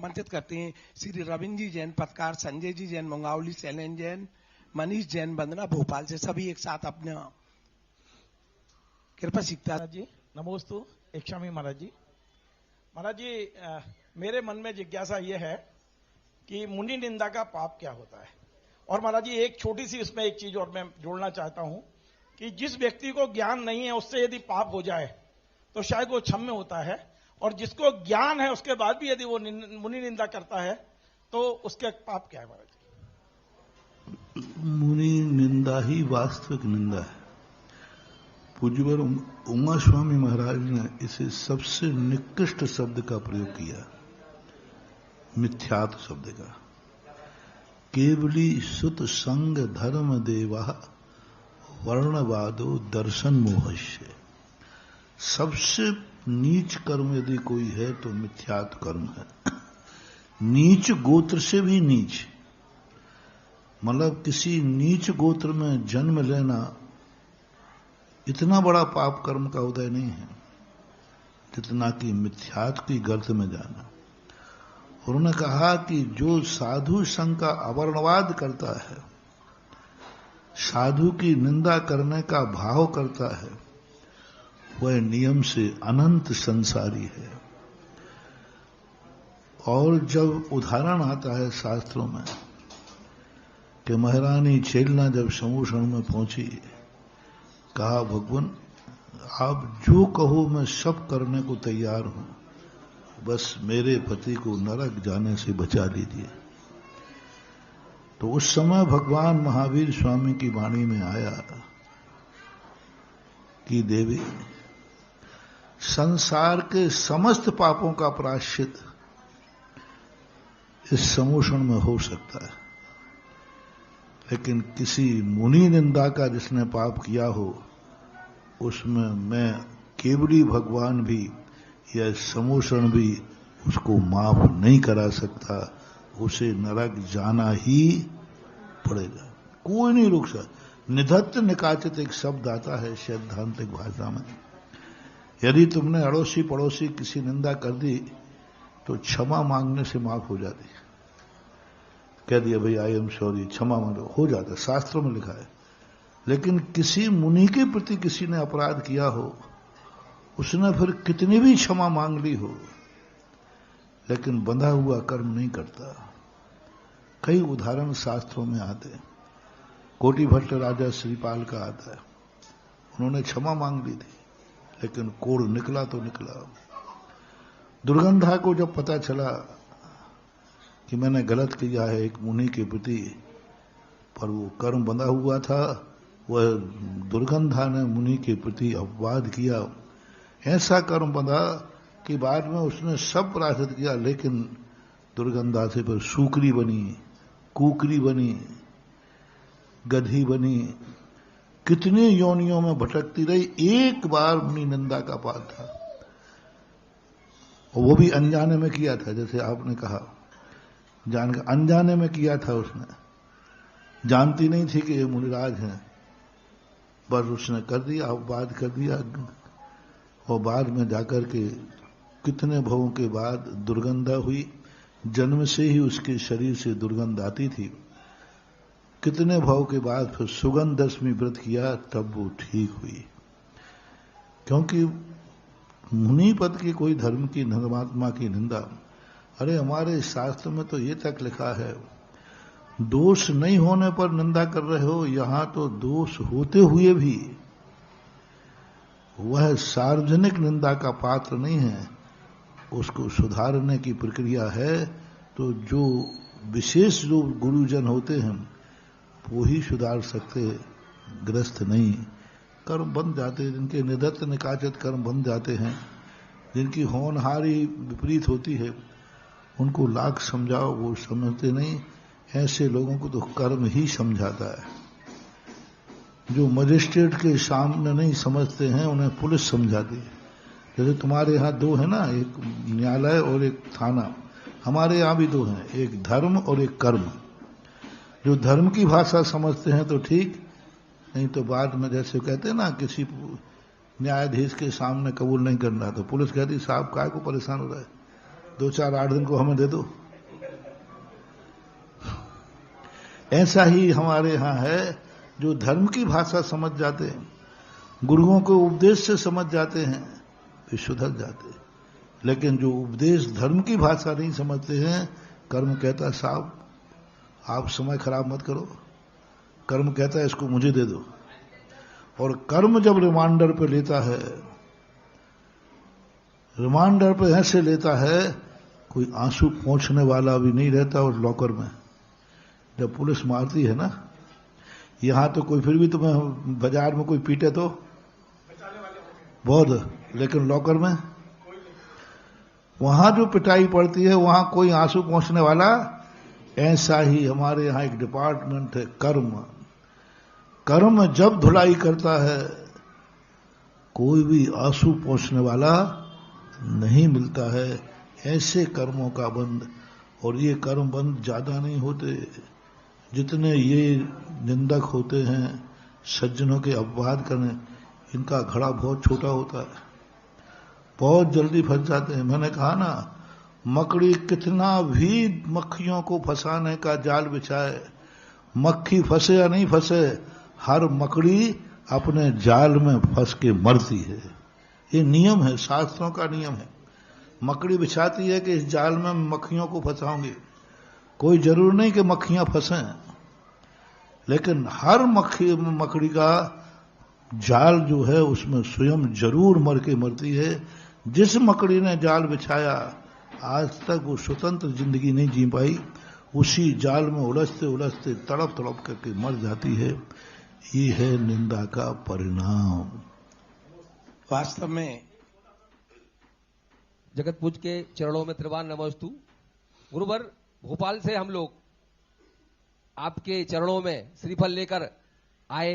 आमंत्रित करते हैं श्री रविंद्र जी जैन पत्रकार, संजय जी जैन मंगावली, शैलेन जैन, मनीष जैन बंदना भोपाल से, सभी एक साथ अपने कृपा सीखता जी। नमोस्तु इच्छामी महाराज जी। महाराज जी, मेरे मन में जिज्ञासा यह है कि मुनि निंदा का पाप क्या होता है। और महाराज जी, एक छोटी सी इसमें एक चीज और मैं जोड़ना चाहता हूं कि जिस व्यक्ति को ज्ञान नहीं है उससे यदि पाप हो जाए तो शायद वो क्षम्य होता है, और जिसको ज्ञान है उसके बाद भी यदि वो मुनि निंदा करता है तो उसके पाप क्या है महाराज जी? मुनि निंदा ही वास्तविक निंदा है। पूज्यवर उमा स्वामी महाराज ने इसे सबसे निकृष्ट शब्द का प्रयोग किया, मिथ्यात्व शब्द का। केवली सुत संग धर्म देवा वर्णवादो दर्शन मोहस्य। सबसे नीच कर्म यदि कोई है तो मिथ्यात्व कर्म है। नीच गोत्र से भी नीच, मतलब किसी नीच गोत्र में जन्म लेना इतना बड़ा पाप कर्म का उदय नहीं है जितना कि मिथ्यात्व की गर्त में जाना। उन्होंने कहा कि जो साधु संघ का अवर्णवाद करता है, साधु की निंदा करने का भाव करता है, वह नियम से अनंत संसारी है। और जब उदाहरण आता है शास्त्रों में कि महारानी छेलना जब समूषण में पहुंची, कहा भगवान आप जो कहो मैं सब करने को तैयार हूं, बस मेरे पति को नरक जाने से बचा लीजिए। तो उस समय भगवान महावीर स्वामी की वाणी में आया कि देवी, संसार के समस्त पापों का प्रायश्चित इस समूषण में हो सकता है, लेकिन किसी मुनि निंदा का जिसने पाप किया हो उसमें मैं केवली भगवान भी या समूषण भी उसको माफ नहीं करा सकता। उसे नरक जाना ही पड़ेगा, कोई नहीं रोक सकता। निधत्त निकाचित एक शब्द आता है सैद्धांतिक भाषा में। यदि तुमने अड़ोसी पड़ोसी किसी निंदा कर दी तो क्षमा मांगने से माफ हो जाती है। कह दिया भाई आई एम सॉरी, क्षमा मांगो, हो जाता है, शास्त्रों में लिखा है। लेकिन किसी मुनि के प्रति किसी ने अपराध किया हो, उसने फिर कितनी भी क्षमा मांग ली हो, लेकिन बंधा हुआ कर्म नहीं करता। कई उदाहरण शास्त्रों में आते हैं। कोटि भट्ट राजा श्रीपाल का आता है, उन्होंने क्षमा मांग ली थी लेकिन कोढ़ निकला तो निकला। दुर्गंधा को जब पता चला कि मैंने गलत किया है एक मुनि के प्रति, पर वो कर्म बंधा हुआ था, वह दुर्गंधा ने मुनि के प्रति अपवाद किया, ऐसा कर्म बंधा कि बाद में उसने सब प्रायश्चित किया, लेकिन दुर्गंधा से फिर सूकरी बनी, कुकरी बनी, गधी बनी, कितनी योनियों में भटकती रही। एक बार मुनि निंदा का पाप था, और वो भी अनजाने में किया था, जैसे आपने कहा, जानकर अनजाने में किया था। उसने जानती नहीं थी कि ये मुनिराज हैं, बस उसने कर दिया, अपवाद कर दिया। और बाद में जाकर के कितने भवों के बाद दुर्गंधा हुई। जन्म से ही उसके शरीर से दुर्गंध आती थी। कितने भाव के बाद फिर सुगंध दशमी व्रत किया, तब वो ठीक हुई। क्योंकि मुनि पद की कोई धर्म की धर्मात्मा की निंदा, अरे हमारे शास्त्र में तो ये तक लिखा है, दोष नहीं होने पर निंदा कर रहे हो, यहां तो दोष होते हुए भी वह सार्वजनिक निंदा का पात्र नहीं है, उसको सुधारने की प्रक्रिया है। तो जो विशेष जो गुरुजन होते हैं वो ही सुधार सकते, ग्रस्त नहीं। कर्म बन जाते, जिनके निधत्त निकाचित कर्म बन जाते हैं, जिनकी होनहारी विपरीत होती है, उनको लाख समझाओ वो समझते नहीं। ऐसे लोगों को तो कर्म ही समझाता है। जो मजिस्ट्रेट के सामने नहीं समझते हैं उन्हें पुलिस समझाती है। जैसे तुम्हारे यहाँ दो है ना, एक न्यायालय और एक थाना, हमारे यहाँ भी दो हैं, एक धर्म और एक कर्म। जो धर्म की भाषा समझते हैं तो ठीक, नहीं तो बाद में जैसे कहते हैं ना, किसी न्यायाधीश के सामने कबूल नहीं करना तो पुलिस कहती साहब काय को परेशान हो रहा है, 2-4-8 दिन को हमें दे दो। ऐसा ही हमारे यहां है, जो धर्म की भाषा समझ जाते हैं, गुरुओं के उपदेश से समझ जाते हैं, वे सुधर जाते हैं। लेकिन जो उपदेश धर्म की भाषा नहीं समझते हैं, कर्म कहता है साहब आप समय खराब मत करो, कर्म कहता है इसको मुझे दे दो। और कर्म जब रिमांडर पे लेता है, रिमांडर पे ऐसे लेता है कोई आंसू पोंछने वाला भी नहीं रहता। और लॉकर में जब पुलिस मारती है ना, यहां तो कोई फिर भी तुम्हें बाजार में कोई पीटे तो बहुत, लेकिन लॉकर में वहां जो पिटाई पड़ती है वहां कोई आंसू पोंछने वाला। ऐसा ही हमारे यहां एक डिपार्टमेंट है कर्म। कर्म जब धुलाई करता है कोई भी आंसू पोंछने वाला नहीं मिलता है। ऐसे कर्मों का बंद, और ये कर्म बंद ज्यादा नहीं होते जितने ये निंदक होते हैं, सज्जनों के अपवाद करने, इनका घड़ा बहुत छोटा होता है, बहुत जल्दी फंस जाते हैं। मैंने कहा ना, मकड़ी कितना भी मक्खियों को फंसाने का जाल बिछाए, मक्खी फंसे या नहीं फंसे, हर मकड़ी अपने जाल में फंस के मरती है। ये नियम है, शास्त्रों का नियम है। मकड़ी बिछाती है कि इस जाल में मक्खियों को फंसाऊंगी, कोई जरूर नहीं कि मक्खियां फंसें, लेकिन हर मकड़ी का जाल जो है उसमें स्वयं जरूर मर के मरती है। जिस मकड़ी ने जाल बिछाया आज तक वो स्वतंत्र जिंदगी नहीं जी पाई, उसी जाल में उलझते उलझते तड़प तड़प करके मर जाती है। ये है निंदा का परिणाम। वास्तव में जगत पूज के चरणों में त्रिवान नमस्तु। गुरुवर, भोपाल से हम लोग आपके चरणों में श्रीफल लेकर आए,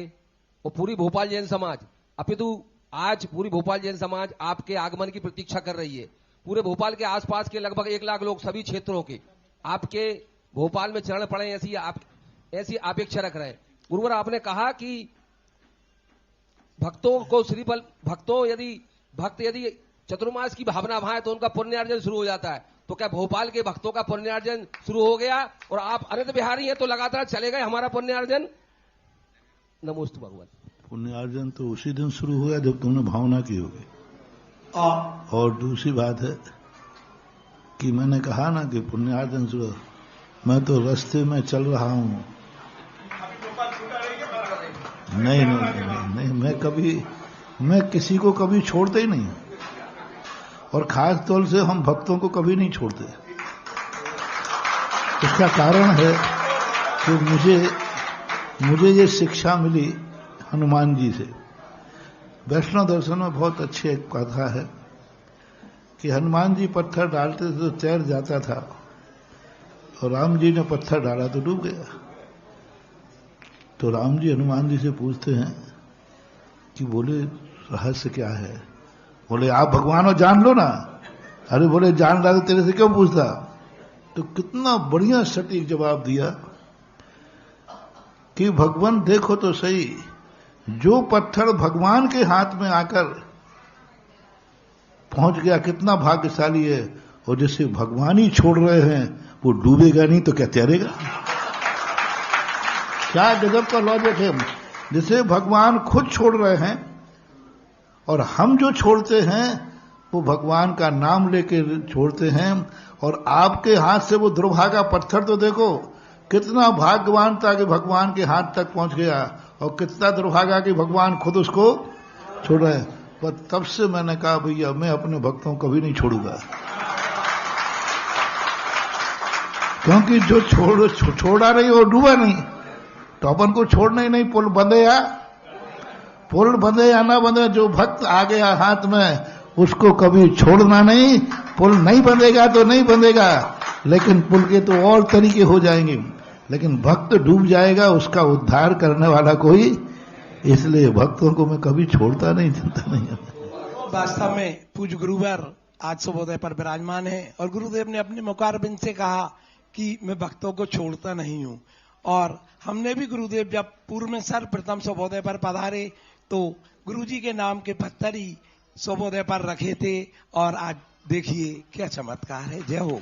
और पूरी भोपाल जैन समाज, अपितु आज पूरी भोपाल जैन समाज आपके आगमन की प्रतीक्षा कर रही है। पूरे भोपाल के आसपास के लगभग 1 लाख लोग, सभी क्षेत्रों के आपके भोपाल में चरण पड़े, ऐसी अपेक्षा रख रहे हैं। गुरुवर, आपने कहा कि भक्तों को श्रीफल, भक्त यदि चतुर्मास की भावना भाए तो उनका पुण्यार्जन शुरू हो जाता है। तो क्या भोपाल के भक्तों का पुण्यार्जन शुरू हो गया? और आप अनंत बिहारी हैं तो लगातार चले गए हमारा पुण्यार्जन। नमोस्तु भगवान। पुण्यार्जन तो उसी दिन शुरू हुआ जब तुमने भावना की होगी। और दूसरी बात है कि मैंने कहा ना कि पुण्यार्जन शुरू, मैं तो रास्ते में चल रहा हूं। नहीं, मैं किसी को कभी छोड़ते ही नहीं, और खास तौर से हम भक्तों को कभी नहीं छोड़ते। इसका कारण है कि मुझे ये शिक्षा मिली हनुमान जी से। वैष्णव दर्शन में बहुत अच्छी एक कथा है कि हनुमान जी पत्थर डालते थे तो तैर जाता था, और राम जी ने पत्थर डाला तो डूब गया। तो राम जी हनुमान जी से पूछते हैं कि बोले रहस्य क्या है? बोले आप भगवान हो, जान लो ना। अरे बोले जान रहा तो तेरे से क्यों पूछता? तो कितना बढ़िया सटीक जवाब दिया कि भगवान देखो तो सही, जो पत्थर भगवान के हाथ में आकर पहुंच गया कितना भाग्यशाली है, और जिसे भगवान ही छोड़ रहे हैं वो डूबेगा नहीं तो क्या तैरेगा? क्या गजब का लॉजिक है। जिसे भगवान खुद छोड़ रहे हैं, और हम जो छोड़ते हैं वो भगवान का नाम लेके छोड़ते हैं। और आपके हाथ से वो दुर्भागा पत्थर तो देखो, कितना भाग्यवान था कि भगवान के हाथ तक पहुंच गया, और कितना दुर्भागा कि भगवान खुद उसको छोड़ रहे हैं। पर तब से मैंने कहा भैया मैं अपने भक्तों को कभी नहीं छोड़ूंगा, क्योंकि जो छोड़ा नहीं वो डूबा नहीं। तो अपन को छोड़ना ही नहीं, पुल बंधे या ना बंधे, जो भक्त आ गया हाथ में उसको कभी छोड़ना नहीं। पुल नहीं बंधेगा तो नहीं बंधेगा, लेकिन पुल के तो और तरीके हो जाएंगे, लेकिन भक्त डूब जाएगा, उसका उद्धार करने वाला कोई। इसलिए भक्तों को मैं कभी छोड़ता नहीं, चिंता नहीं है। वास्तव में पूज्य गुरुवर आज सुबोदय पर विराजमान है, और गुरुदेव ने अपने मुखारबिंद से कहा कि मैं भक्तों को छोड़ता नहीं हूं। और हमने भी गुरुदेव जब पूर्व में सर्वप्रथम सुबोदय पर पधारे तो गुरुजी के नाम के पत्थर ही सुबोदय पर रखे थे, और आज देखिए क्या चमत्कार है। जय हो।